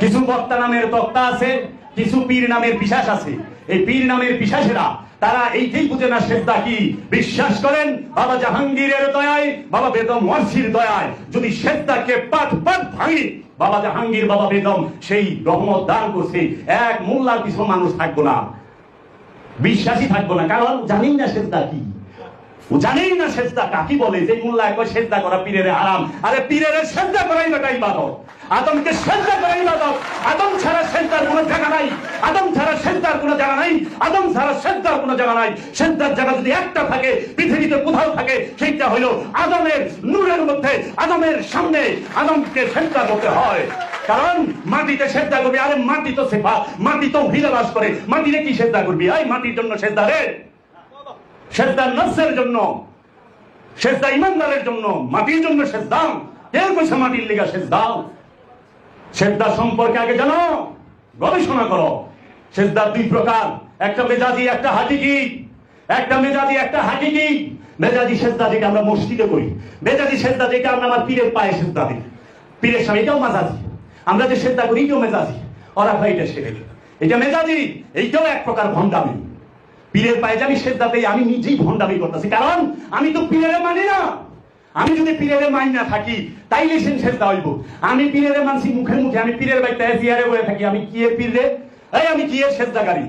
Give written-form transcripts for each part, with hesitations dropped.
কিছু বক্তা নামের তক্তা আছে, কিছু পীর নামের পিশাচ আছে। এই পীর নামের পিশাচেরা তারা এইটাই বুঝে না সেজদা কি। বিশ্বাস করেন বাবা জাহাঙ্গীরের দয়ায়, বাবা বেদম ওয়াসির দয়ায় যদি সেজদাকে পাট পাট ভাঙি, বাবা জাহাঙ্গীর বাবা বেদম সেই রহমত দান করছে, এক মোল্লার কিছু মানুষ থাকবো না, বিশ্বাসী থাকবো না। কারণ জানেই না সেজদা কি, ও জানেই না সেজদা কাকে বলে। যে মোল্লা একবার সেজদা করা পীরের হারাম, আরে পীরের সেজদা করাই বেটা ইবাদত। আদমকে সেজদা করা ইবাদত। আদম ছাড়া সেজদার কোনো জায়গা নাই, আদম ছাড়া সেজদার কোনো জায়গা নাই, আদম ছাড়া সেজদার কোনো জায়গা নাই। সেজদার জায়গা যদি একটা থাকে পৃথিবীতে কোথাও থাকে, সেইটা হলো আদমের নূরের মধ্যে, আদমের সামনে আদমকে সেজদা করতে হয়। কারণ মাটিতে সেজদা করবি, আরে মাটি তো সেফা, মাটি তো ভিড়ে বাস করে, মাটিতে কি সেজদা করবি? এই মাটির জন্য সেজদা রে, সেজদা নফসের জন্য, সেজদা ইমানদারের জন্য, মাটির জন্য সেজদা। কে কইছে মাটির লিগা সেজদা? সেজদা সম্পর্কে আগে জানো, গবেষণা করো। সেজদা দুই প্রকার, একটা মেজাজি, একটা হাকিকি। একটা মেজাজি, একটা হাকিকি। মেজাজি সেজদা যেটা আমরা মসজিদে করি, মেজাজি সেজদা যেটা আমরা আমার পীরের পায়ে সেজদা দিই, পীরের সামনে, এটাও মেজাজি। আমরা যে সেজদা করি এটাও মেজাজি। ওরা ভাই এটা শেখে, এটা মেজাজি, এইটাও এক প্রকার ভণ্ডামি। পীরের পায়ে যে আমি সেজদা দেই, আমি নিজেই ভণ্ডামি করতেছি, কারণ আমি তো পীরের মানি না। আমি যদি পীরের মানি না থাকি তাইলে সেজদা হইব। আমি পীরের মানছি মুখে মুখে, আমি পীরের বাইতে জিয়ারে বয়ে থাকি, আমি কি এর পীর রে? এই আমি কি এর সেজদাকারী?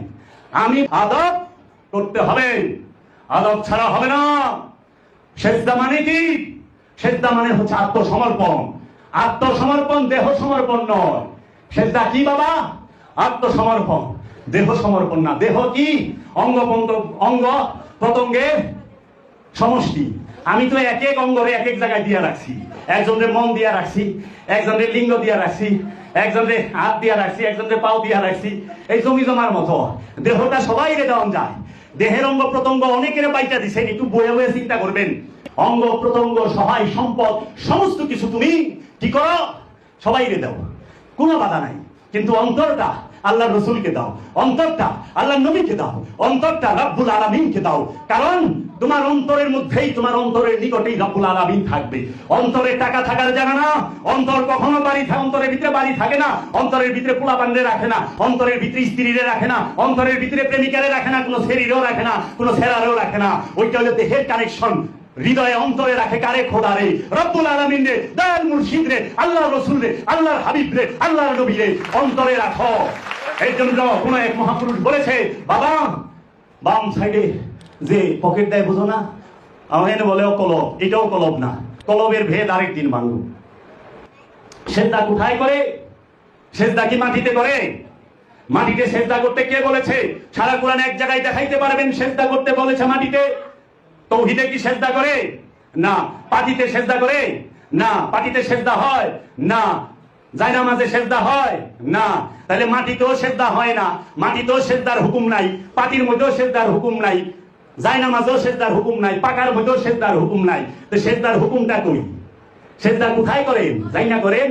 আমি আদব করতে হবে, আদব ছাড়া হবে না। সেজদা মানে কি? সেজদা মানে হচ্ছে আত্মসমর্পণ। আত্মসমর্পণ, দেহ সমর্পণ নয়। সেজদা কি বাবা? আত্মসমর্পণ, দেহ সমর্পণ না। দেহ কি? অঙ্গ প্রত্যঙ্গের সমষ্টি। আমি তো এক এক অঙ্গরে এক এক জায়গায় দিয়া রাখছি। একজনের মন দিয়া রাখছি, একজনের লিঙ্গ দিয়া রাখছি, একজনের হাত দিয়া রাখছি, একজনের পাও দিয়া রাখছি। এই জমি জমার মতো দেহটা সবাই দেওয়া যায়। দেহের অঙ্গ প্রত্যঙ্গ অনেকের বাইটা দিচ্ছেন, একটু বয়ে বয়ে চিন্তা করবেন। অঙ্গ প্রত্যঙ্গ, সহায় সম্পদ, সমস্ত কিছু তুমি কি করো? সবাই দাও, কোনো বাধা নাই। কিন্তু অন্তরটা আল্লাহ রসুলকে দাও, অন্তরটা আল্লাহ নবীকে দাও, অন্তরটা রব্বুল আলামিনকে দাও। কারণ তোমার অন্তরের মধ্যেই, তোমার অন্তরের নিকটেই রব্বুল আলামিন থাকবে। অন্তরে টাকা থাকার জানা না, অন্তর কখনো অন্তরের ভিতরে বাড়ি থাকে না, অন্তরের ভিতরে পোলাপানরে রাখে না, অন্তরের ভিতরে স্ত্রীরে রাখে না, অন্তরের ভিতরে প্রেমিকারে রাখে না, কোনো ছেড়িরেও রাখে না, কোনো ছেড়ারেও রাখে না। ওইটা হলো দেহের কানেকশন। হৃদয়ে অন্তরে রাখে কারে? খোদা রে, রব্বুল আলামিন রে, দয়াল মুর্শিদ রে, আল্লাহ রসুল রে, আল্লাহর হাবিব রে, আল্লাহর নবী রে অন্তরে রাখো। এই জন্য কোন এক মহাপুরুষ বলেছে, বাবা বাম সাইডে যে পকেট দেয় বুঝো না, আমার বলেও কলব, এটাও কলব না, কলবের ভেদ আরেকদিন মানব। সেজদা কোথায় করে? সেজদা কি মাটিতে করে? মাটিতে সেজদা করতে কে বলেছে? সারা কোরআন এক জায়গায় দেখাইতে পারবেন সেজদা করতে বলেছে মাটিতে? তৌহিদে কি সেজদা করে? না। পাটিতে সেজদা করে? না। পাটিতে সেজদা হয়? না। জায়নামাজে সেজদা হয়? না। তাহলে মাটিতেও সেজদা হয় না, মাটিতেও সেজদার হুকুম নাই, পাটির মধ্যেও সেজদার হুকুম নাই, জায়নামাজেও সেজদার হুকুম নাই, পাকার মধ্যেও সেজদার হুকুম নাই। তো সেজদার হুকুমটা কই? সেজদা কোথায় করেন? জাইনা করেন?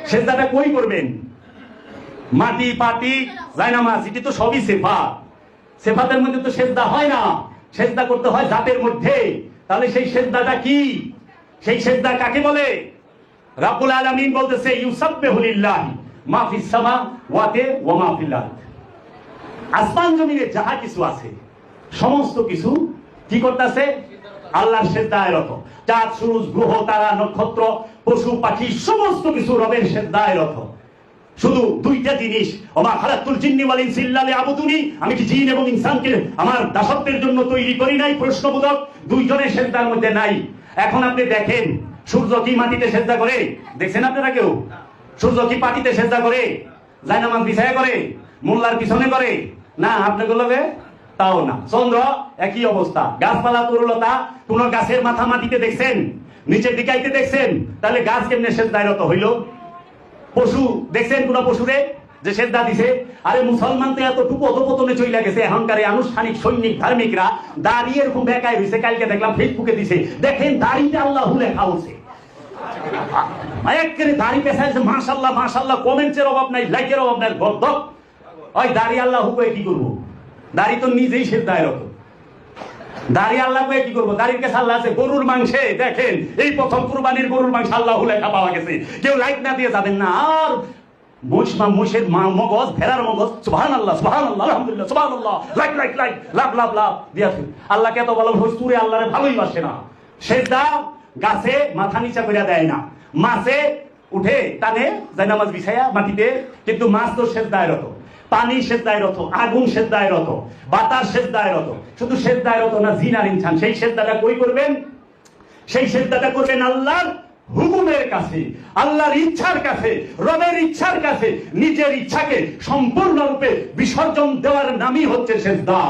সেজদাটা কই করবেন? মাটি, পাটি, জায়নামাজ, এটি তো সবই সেফাত। সেফাতের মধ্যে তো সেজদা হয় না, সেজদা করতে হয় জাতের মধ্যে। তাহলে সেই সেজদাটা কি? সেই সেজদা কাকে বলে? রব্বুল আলামিন বলতেছে, ইউসাব্বিহু লিল্লাহি মা ফিস সামাওয়াতি ওয়া মা ফিল আরদ। আসমান জমিনে যাহা কিছু আছে সমস্ত কিছু কি করতেছে? আল্লাহর সেজদায় রত। চাঁদ, সূরজ, গ্রহ, তারা, নক্ষত্র, পশু পাখি সমস্ত কিছু রবের সেজদায় রত। শুধু দুইটা জিনিস, ওমা খালাকতুল জিন্নি ওয়াল ইনসা ইল্লা লিয়াবুদুনি, আমি কি জিন এবং ইনসানকে আমার দাসত্বের জন্য তৈরি করি নাই? প্রশ্নবোধক দুইজনের সেজদার মধ্যে নাই। এখন আপনি দেখেন, সূর্য কি মাটিতে সেজদা করে? দেখছেন আপনারা কেউ? সূর্য কি পাটিতে সেজদা করে? জায়নামাজ বিছায়া করে? মোল্লার পিছনে করে? না। আপনাগুলোকে তাও না। চন্দ্র একই অবস্থা। গাছপালা, তরুলতা, কোন গাছের মাথা মাটিতে দেখছেন? নিচের দিকে আইতে দেখছেন? তাহলে গাছ কেমনে সেজদায় রত হইল? পশু দেখছেন কোন পশুরে যে সেজদা দিছে? আরে মুসলমান তো এতটুকু অধপতনে চইলা গেছে, এখনকার আনুষ্ঠানিক সৈনিক ধার্মিকরা দাঁড়িয়ে এরকম বেকায় হয়েছে। কালকে দেখলাম ফেসবুকে দিছে, দেখেন দাড়িতে আল্লাহু লেখা আছে। দাড়ি পেছাইছে, মাশাআল্লাহ মাশাআল্লাহ, কমেন্টসের অভাব নাই, লাইকের অভাব নাই। গর্দক ওই দাড়ি আল্লাহু কয়ে কি করবো? দাড়ি তো নিজেই সেজদায় রত। দাড়ি আল্লাহ কয়ে কি করবো? দাড়ির কাছে আল্লাহ আছে। গরুর মাংসে দেখেন, এই প্রথম কুরবানির গরুর মাংস আল্লাহু লেখা পাওয়া গেছে। কেউ লাইক না দিয়ে যাবেন না। আর মোষের মগজ, ভেড়ার মগজ, সুবহানাল্লাহ সুবহানাল্লাহ আলহামদুলিল্লাহ সুবহানাল্লাহ, লাইক লাইক লাইক, লাভ লাভ লাভ দিয়াছে। আল্লাহকে এত ভালো হুজুরে আল্লাহরে ভালোই বাসে না। সেজদা গাছে মাথা নিচা করে দেয় না, মাছে উঠে টানে জায়নামাজ বিছাইয়া মাটিতে, কিন্তু মাছ তো সেজদায় রত, পানি সেজদায় রত, আগুন সেজদায় রত, বাতাস সেজদায় রত। শুধু সেজদায় রত না, জিন আর ইনসান। সেই সেজদাটা কই করবেন? সেই সেজদাটা করবেন আল্লাহর হুকুমের কাছে, আল্লাহর ইচ্ছার কাছে, রবের ইচ্ছার কাছে। নিজের ইচ্ছাকে সম্পূর্ণরূপে বিসর্জন দেওয়ার নামই হচ্ছে সেজদা।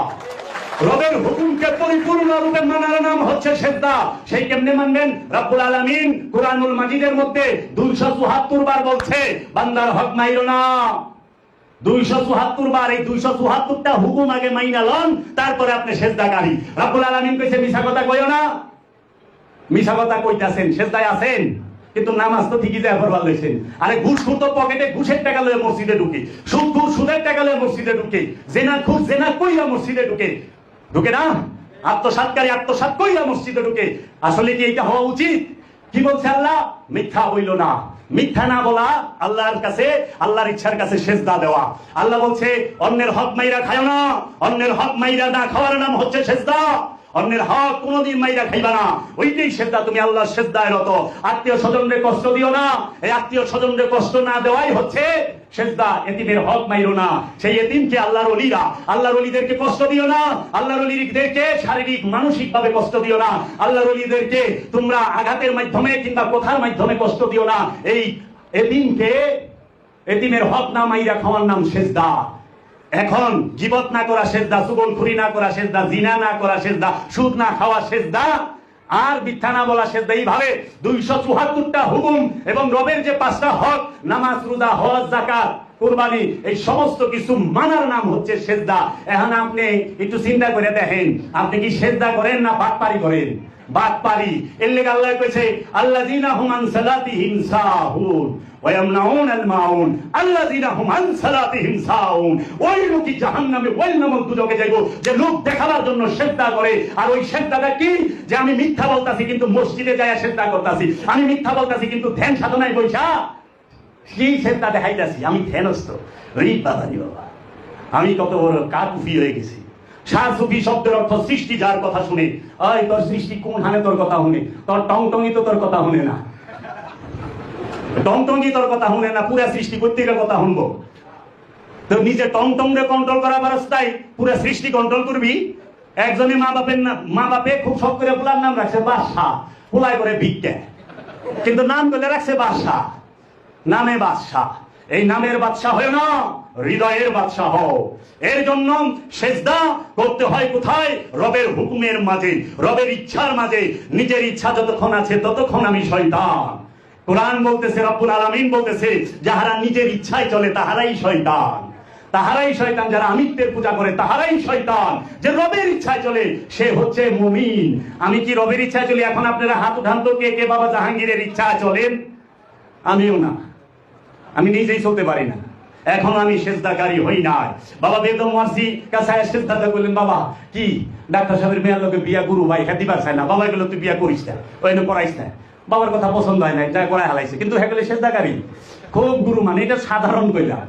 রবের হুকুমকে পরিপূর্ণরূপে মানার নাম হচ্ছে সেজদা। সেই কেমনে মানবেন? রব্বুল আলামিন কুরআনুল মাজিদের মধ্যে 274 বার বলছে বান্দার হক মাইরো না। 274 বার। এই 274টা হুকুম আগে মাইনা লন, তারপরে আপনি সেজদাকারী। রব্বুল আলামিন কইছে মিছা কথা কইও না। মিছা কথা কইতাছেন, সেজদায় আছেন, কিন্তু নামাজ তো ঠিকই যায় পড়বার লইছেন। আরে ঘুষখোর তো পকেটে ঘুষের টাকা লয়ে মসজিদে ঢুকে, সুদখোর সুদের টাকা লয়ে মসজিদে ঢুকে, জেনাখোর জেনা কইরা মসজিদে ঢুকে, ঢুকে না? আত্মসাৎকারী আত্মসাৎ কইরা মসজিদে ঢুকে। আসলে কি এটা হওয়া উচিত? কি বলছে আল্লাহ? মিথ্যা হইল না। মিথ্যা না বলা, আল্লাহর কাছে, আল্লাহর ইচ্ছার কাছে সেজদা দেওয়া। আল্লাহ বলছে অন্যের হক মাইরা খায় না। অন্যের হক মাইরা না খাওয়ার নাম হচ্ছে সেজদা। অন্যের হক কোনদিন মাইরা খাইবা না, ওইটাই সেজদা। তুমি আল্লাহর সেজদায় রত। আত্মীয় স্বজনরে কষ্ট দিও না, এই আত্মীয় স্বজনরে কষ্ট না দেওয়াই হচ্ছে সেজদা। এতিমের হক মাইরো না। সেই এতিমকে আল্লাহর ওলিরা, আল্লাহর ওলিদেরকে কষ্ট দিও না। আল্লাহর ওলিদেরকে শারীরিক মানসিক ভাবে কষ্ট দিও না। আল্লাহর ওলিদেরকে তোমরা আঘাতের মাধ্যমে কিংবা কথার মাধ্যমে কষ্ট দিও না। এই এতিমকে, এতিমের হক না মাইরা খাওয়ার নাম সেজদা। এখন গীবত না করা সেজদা, চুগলখুরি না করা সেজদা, জিনা না করা সেজদা, সুদ না খাওয়া সেজদা, আর মিথ্যা না বলা সেজদা। এইভাবে 274টা হুকুম এবং রবের যে 5টা হক, নামাজ, রোজা, হজ, যাকাত, কুরবানি, এই সমস্ত কিছু মানার নাম হচ্ছে সেজদা। এখন আপনি একটু চিন্তা করে দেখেন, আপনি কি সেজদা করেন না বাটপারি করেন? বাটপারি। এর লেগে আল্লাহ কইছে আল্লাযীনা হুম আন সালাতিহিম সাহুন ওয়া ইয়ামনাউনাল মাউন, আল্লাযীনা হুম আন সালাতিহিম সাহুন। ওই লোকই জাহান্নামে, ওই নামক দুজকে যাইব যে লোক দেখাবার জন্য সেজদা করে। আর ওই সেজদাটা কি? যে আমি মিথ্যা বলতাছি কিন্তু মসজিদে যায়া সেজদা করতাছি, আমি মিথ্যা বলতাছি কিন্তু ধ্যান সাধনায় বইসা সেই সেজদা দেখাইতাছি। আমি ধ্যানস্থ। রে বাবা রে বাবা, আমি কত বড় কাকুফি হয়ে গেছি। সুফি শব্দের অর্থ সৃষ্টি যার কথা শুনে। ওই তোর সৃষ্টি কোন হানে তোর কথা শুনে? তোর টংটঙ্গি তো তোর কথা শুনে না, টংটঙ্গি তোর কথা শুনে না, পুরা সৃষ্টি প্রত্যেকের কথা শুনবো। তো নিজে টংটংরে কন্ট্রোল করা রাস্তায় পুরা সৃষ্টি কন্ট্রোল করবি? একজনে মা বাপে খুব শখ করে পোলার নাম রাখছে বাদশাহ, পোলাই করে ভিক্ষা, কিন্তু নাম বলে রাখছে বাদশাহ, নামে বাদশাহ। এই নামের বাদশাহ হয় না, হৃদয়ের বাদশাহ হও। এর জন্য সেজদা করতে হয় কোথায়? রবের হুকুমের মাঝে, রবের ইচ্ছার মাঝে। নিজের ইচ্ছা যতক্ষণ আছে ততক্ষণ আমি শয়তান। কোরআন বলতেছে, রব্বুল আলামিন বলতেছে, যাহারা নিজের ইচ্ছায় চলে তাহারাই শয়তান, তাহারাই শয়তান। যারা আমিত্বের পূজা করে তাহারাই শয়তান। যে রবের ইচ্ছায় চলে সে হচ্ছে মুমিন। আমি কি রবের ইচ্ছায় চলি? এখন আপনারা হাত উঠান তো, কে কে বাবা জাহাঙ্গীরের ইচ্ছায় চলেন? আমিও না, আমি নিজেই চলতে পারি না। এখন আমি সেজদাকারী হই নাই। বাবা বেদম ওয়াসি কাছে সেজদা করলেন, বাবা কি ডাক্তার সাহেবের মেয়ের লোকে বিয়া গুরু ভাই খেতে পারছে না, বাবা এগুলো তুই বিয়া করিস না, ওই করাইস না। বাবার কথা পছন্দ হয় নাই, যা করাই হালাইছে, কিন্তু হেগুলো সেজদাকারী খুব গুরু মানে। এটা সাধারণ কইলা।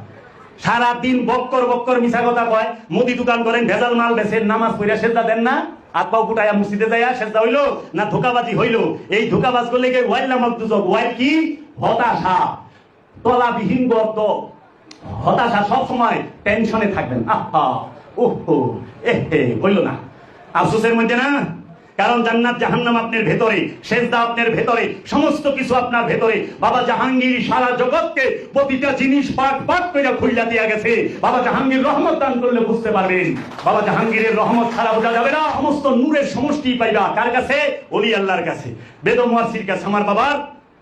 সারাদিন বক্কর বক্কর মিছা কথা কয়, মুদি দোকান করেন, ভেজাল মাল বেচেন, নামাজ পড়িয়া সেজদা দেন না? হাত পাও গুটাইয়া মসজিদে যাইয়া সেজদা হইলো না ধোকাবাজি হইলো? এই ধোকাবাজ করলে ওয়াইল নামক দুজক। ওয়াইল কি? হতাশা, তলাবিহীন গর্ত, হতাশা। সব সময় টেনশনে থাকবেন। আহা ওহো এহে হইল না, আফসোসের মধ্যে না। কারণ জান্নাত জাহান্নাম আপনার ভেতরে, সেজদা আপনার ভেতরে, সমস্ত কিছু আপনার ভেতরে। বাবা জাহাঙ্গীর সারা জগৎকে প্রতিটা জিনিস পাট পাট করে খুইলা দিয়া গেছে। বাবা জাহাঙ্গীর রহমত দান করলে বুঝতে পারবেন। বাবা জাহাঙ্গীরের রহমত ছাড়া বোঝা যাবে না। সমস্ত নূরের সমষ্টি পাইবা কার কাছে? ওলি আল্লাহর কাছে, বেদম ওয়াসির কাছে, আমার বাবার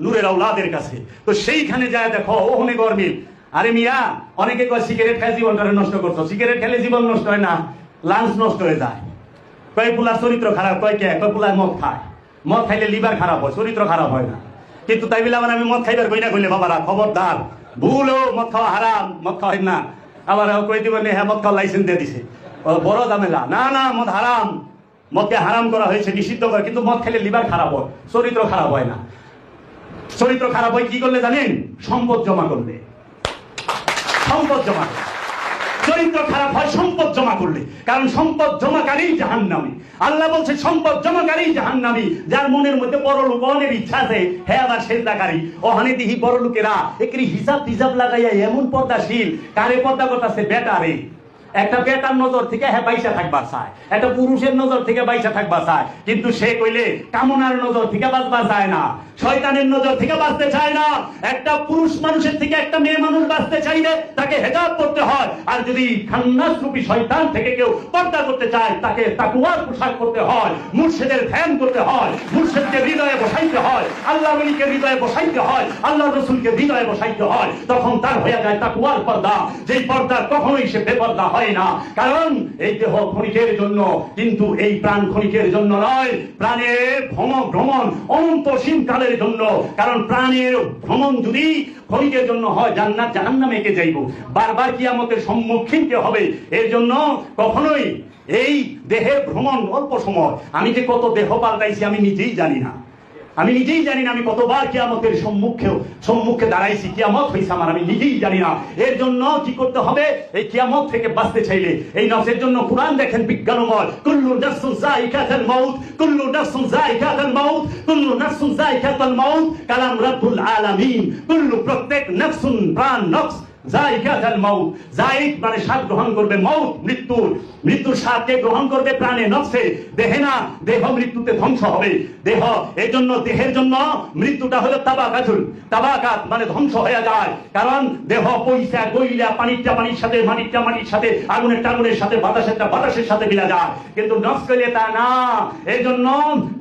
নূরের আওলাদের কাছে। তো সেইখানে যায় দেখো ওহনে গরমিল। আরে মিয়া, অনেকে কয় সিগারেট খায় জীবনটা নষ্ট করছো। সিগারেট খেলে জীবন নষ্ট হয় না, লাঞ্চ নষ্ট হয়ে যায়। কয় পুলার চরিত্র খারাপ, কয় কে? কয় পুলার মদ খায়, মদ খাইলে লিভার খারাপ হয়, চরিত্র খারাপ হয় না। কিন্তু তাই বলে আবার আমি মদ খাইবার কই না, কইলে বাবারা খবরদার, ভুল। মদ খাওয়া হারাম, মদ খাওয়া না। আবার কই দিবেন হ্যাঁ মদ খাওয়া লাইসেন্স দিয়ে দিছে, বড় ঝামেলা। না না, মদ হারাম, মদকে হারাম করা হয়েছে, নিষিদ্ধ করে। কিন্তু মদ খেলে লিভার খারাপ হয়, চরিত্র খারাপ হয় না। চরিত্র খারাপ হয় কি করলে জানেন? সম্পদ জমা করলে। সম্পদ জমা করে। চরিত্র খারাপ হয় সম্পদ জমা করলে, কারণ সম্পদ জমাকারী জাহান্নামী। আল্লাহ বলছে সম্পদ জমাকারী জাহান্নামী। যার মনের মধ্যে পরলোক অনেক ইচ্ছা আছে, হ্যাঁ আবার সেজদাকারী। ওখানে দিহি বড় লোকেরা একরি হিসাব টিসাব লাগাইয়া এমন পর্দাশীল, কারে পর্দা করতেছে? বেটারে। একটা বেটার নজর থেকে হ্যাঁ বাইসা থাকবা চায়, একটা পুরুষের নজর থেকে বাইসা থাকবা চায়, কিন্তু সে কইলে কামনার নজর থেকে বাঁচবা চায় না, শয়তানের নজর থেকে বাঁচতে চায় না। একটা পুরুষ মানুষের থেকে একটা মেয়ে মানুষ বাঁচতে চাইলে তাকে হেজাব করতে হয়, আর যদি খান্নাস রূপী শয়তান থেকে কেউ পর্দা করতে চায় তাকে তাকওয়ার পোশাক করতে হয়, মুর্শিদের ধ্যান করতে হয়, মুর্শিদকে হৃদয়ে বসাইতে হয়, আল্লাহ ওলিকে হৃদয়ে বসাইতে হয়, আল্লাহ রসুলকে হৃদয়ে বসাইতে হয়, তখন তার হয়ে যায় তাকওয়ার পর্দা। যেই পর্দা কখনোই সে বেপর্দা হয় না, কারণ এই দেহ ক্ষণিকের জন্য, কিন্তু এই প্রাণ ক্ষণিকের জন্য নয়। প্রাণের ভ্রমণ অনন্তসীম কালের জন্য, কারণ প্রাণের ভ্রমণ যদি ক্ষণিকের জন্য হয়, জান্নাত জাহান্নামে কে যাইব, বারবার কিয়ামতের সম্মুখীন কে হবে। এর জন্য কখনোই এই দেহের ভ্রমণ অল্প সময়। আমি যে কত দেহ পাল্টাইছি আমি নিজেই জানি না, আমি নিজেই জানি না। আমি কতবার কিয়ামতের সম্মুখে দাঁড়াইছি, কিয়ামত হয়েছে আমার, আমি নিজেই জানি না। এর জন্য কি করতে হবে? এই কিয়ামত থেকে বাঁচতে চাইলে এই নফসের জন্য কোরআন দেখেন বিজ্ঞানময়, কুল্লু নাফসুন যায়িকাতুল মাউত, কুল্লু নাফসুন যায়িকাতুল মাউত, কুল্লু নাফসুন যায়িকাতুল মাউত, কালাম রাব্বুল আলামিন। কুল্লু প্রত্যেক নাফসুন প্রাণ নফস যায়িকাতুল মাউত, যায়িক মানে স্বাদ গ্রহণ করবে, মাউত মৃত্যুর স্বাদকে গ্রহণ করবে প্রাণে নফসে। দেহে না, দেহ মৃত্যুতে ধ্বংস হবে। দেহ এই জন্য, দেহের জন্য মৃত্যুটা হলো তাবাকাত মানে ধ্বংস হয়ে যায়। কারণ দেহ পয়সা গইলা, পানিটা পানির সাথে, মাটিটা মাটির সাথে, আগুনের সাথে, বাতাসের সাথে মিলা যায়, কিন্তু নফস কইলে তা না। এই জন্য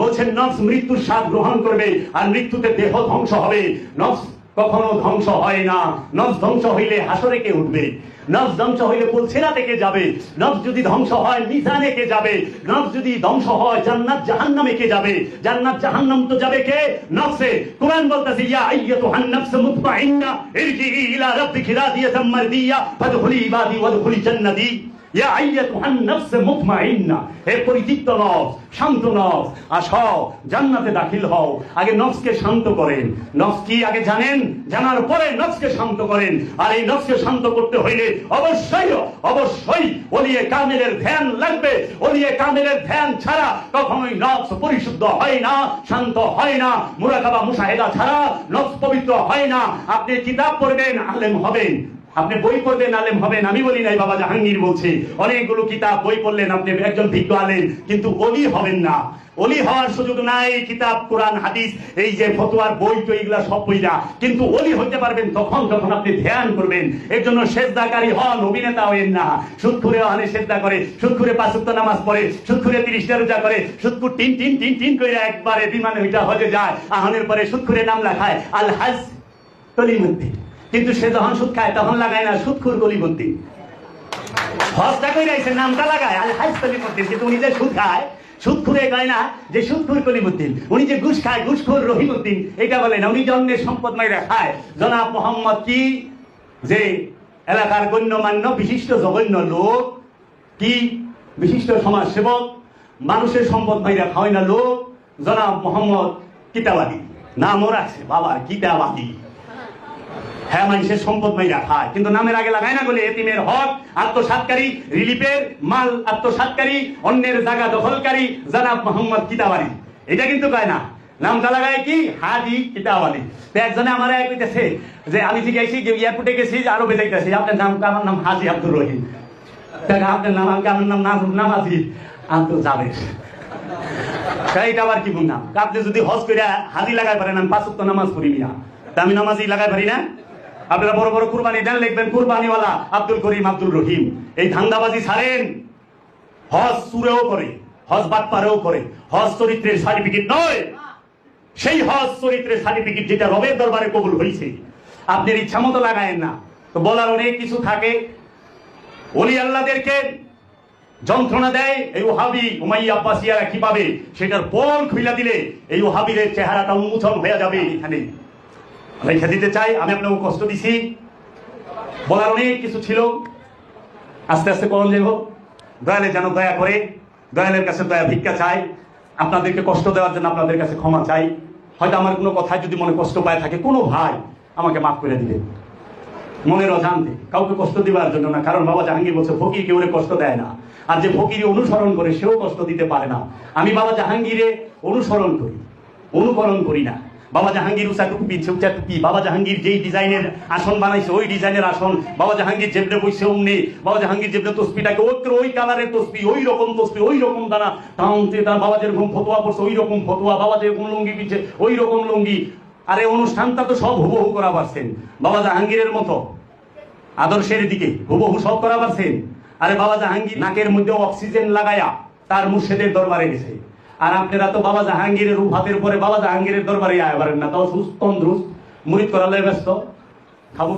বলছেন নফস মৃত্যুর স্বাদ গ্রহণ করবে, আর মৃত্যুতে দেহ ধ্বংস হবে। নফস কখনো ধ্বংস হয় না। নফস ধ্বংস হইলে হাসরে কে উঠবে? নফস ধ্বংস হইলে পুলসিরাতে কে যাবে? নফস যদি ধ্বংস হয় মিজানে কে যাবে? নফস যদি ধ্বংস হয় জান্নাত জাহান্নামে কে যাবে? জান্নাত জাহান্নাম তো যাবে কে? নফসে। কোরআন বলতেছে ইয়া আইয়াতুহান নাফস মুতমাইন্না ইরজিই ইলা রাব্বিকি রাদিয়াতাম মারদিয়া ফাদখুলি ইবাদি ওয়াদখুলি জান্নাতি। ইয়া আইয়াতুহান নাফস মুতমাইন্না, হে পরিতৃপ্ত নফস, শান্ত নফস, আসো জান্নাতে দাখিল হও। আগে নফসকে শান্ত করেন। নফস কি আগে জানেন, জানার পরে নফসকে শান্ত করেন। আর এই নফসকে শান্ত করতে হইলে অবশ্যই ওলিয়ে কামেলের ধ্যান লাগবে। ওলিয়ে কামেলের ধ্যান ছাড়া কখনোই নফস পরিশুদ্ধ হয় না, শান্ত হয় না। মুরাকাবা মুশাহেদা ছাড়া নফস পবিত্র হয় না। আপনি কিতাব পড়বেন, আলেম হবেন। আপনি বই পড়বেন, আলেম হবেন। আমি বলি নাই, বাবা জাহাঙ্গীর বলছে। অনেকগুলো কিতাব বই পড়লেন, আপনি একজন বিজ্ঞ আলেম, কিন্তু ওলি হবেন না। ওলি হওয়ার সুযোগ নাই। কিতাব কোরআন হাদিস এই যে ফতোয়ার বই তো এগুলা সব বইরা, কিন্তু ওলি হইতে পারবেন তখন যখন আপনি ধ্যান করবেন। এর জন্য সেজদাকারী হন, অভিনেতা হইেন না। সুদখুরে আনে সেজদা করে, সুদখুরে 5 ওয়াক্ত নামাজ পড়ে, সুদখুরে 30টা রোজা করে, সুদখুর টিন করে একবারে বিমানে ওইটা হজে যায়। আহনের পরে সুদখুরে নাম লেখায় আল হাজ কলিমুদ্দিন, কিন্তু সে যখন সুদ খায় তখন লাগায় না সুদখুর কলিমুদ্দিন। হজটা কইরা আইছে, নামটা লাগায় আল হাজ কলিমুদ্দিন, কিন্তু উনি যে সুদ খায়, সুদখুরে কয় না যে সুদখুর কলিমুদ্দিন। উনি যে ঘুষ খায়, ঘুষখোর রহিমউদ্দিন, এটা বলে না। উনি জন্মের সম্পদ মাইরা খায়। জনাব মোহাম্মদ কি, যে এলাকার গণ্যমান্য বিশিষ্ট জঘন্য লোক, কি বিশিষ্ট সমাজ সেবক, মানুষের সম্পদ মাইরা খাওয়াই না লোক, জনাব মোহাম্মদ কিতাবাদী নামও রাখছে, বাবা কিতাবাদী। হ্যাঁ, মানুষের সম্পদ মাইরা খায়, কিন্তু নামের আগে লাগায় না বলে এতিমের হক আত্মসাৎকারী, রিলিফের মাল আত্মসাৎকারী, অন্যের জায়গা দখলকারী জনাব মোহাম্মদ কিতাবাদী, এটা কিন্তু কয় না। নামটা লাগায় কি হাজি কিতাবাদী। তো একজনে আমার এক কইতেছে যে আমি জিজ্ঞাসি এয়ারপোর্টে গেছি, আরবে যাইতেছি, আপনার নাম? আমার নাম হাজি আব্দুর রহিম। আপনার নাম? আমার নাম নামাজি আব্দুল জাবের। এইটা আবার কি বললাম? আপনি যদি হজ করে হাজি লাগাই পারেন, আমি 5 ওয়াক্ত নামাজ পড়ি না, তা আমি নামাজি লাগাই পারি না? আপনারা বড় বড় কুরবানি দেন, লিখবেন কুরবানিওয়ালা আব্দুল করিম আব্দুল রহিম। এই ধান্দাবাজি ছাড়েন। হজ চুরেও করে, হজ বাটপারেও করে, হজ চরিত্রের সার্টিফিকেট নয়। সেই হজ চরিত্রের সার্টিফিকেট যেটা রবের দরবারে কবুল হয়েছে, আপনার ইচ্ছা মতো লাগায়েন না। তো বলার অনেক কিছু থাকে। ওলি আল্লাহদেরকে যন্ত্রণা দেয় এই ওহাবি উমাইয়া আব্বাসিয়ারা কিভাবে, সেটার পোল খুইলা দিলে এই ওহাবিদের চেহারাটা উন্মোচন হয়ে যাবে। এখানে রেখে দিতে চাই, আমি আপনাকে কষ্ট দিছি। বলার অনেক কিছু ছিল, আস্তে আস্তে কম যাব। দয়ালে যেন দয়া করে, দয়ালের কাছে দয়া ভিক্ষা চাই। আপনাদেরকে কষ্ট দেওয়ার জন্য আপনাদের কাছে ক্ষমা চাই। হয়তো আমার কোনো কথায় যদি মনে কষ্ট পায় থাকে, কোনো ভাই আমাকে মাফ করে দিবেন। মনের অজান্তে, কাউকে কষ্ট দেওয়ার জন্য না। কারণ বাবা জাহাঙ্গীর বলছে ফকির কেউ কষ্ট দেয় না, আর যে ফকির অনুসরণ করে সেও কষ্ট দিতে পারে না। আমি বাবা জাহাঙ্গীরে অনুসরণ করি, অনুকরণ করি না। বাবা জাহাঙ্গীর উঁচা টুপি উঁচা টুপি, বাবা জাহাঙ্গীর যেই ডিজাইনের আসন বানাইছে ওই ডিজাইনের আসন, বাবা জাহাঙ্গীর যেমনে বইছে অমনি, বাবা জাহাঙ্গীর যেমনে তসবিটাকে ওই কালারের তসবি, ওই রকম দানা টাউনতে তার বাবা যেরকম ফতোয়া পড়ছে ওই রকম ফতোয়া, বাবা যেরকম লুঙ্গি পিছে ওই রকম লুঙ্গি। আরে অনুষ্ঠানটা তো সব হুবহু করা পারছেন বাবা জাহাঙ্গীরের মতো আদর্শের দিকে হুবহু সব করা পারছেন। আরে বাবা জাহাঙ্গীর নাকের মধ্যে অক্সিজেন লাগায়া তার মুর্শিদের দরবারে গেছে, আর আপনারা তো বাবা জাহাঙ্গীরের হাতের পরে বাবা জাহাঙ্গীরের দরবারে আয় পারেন না, তাও সুস্থ তন্দ্রুস্ত মুরিদ করালে ব্যস্ত। খাবো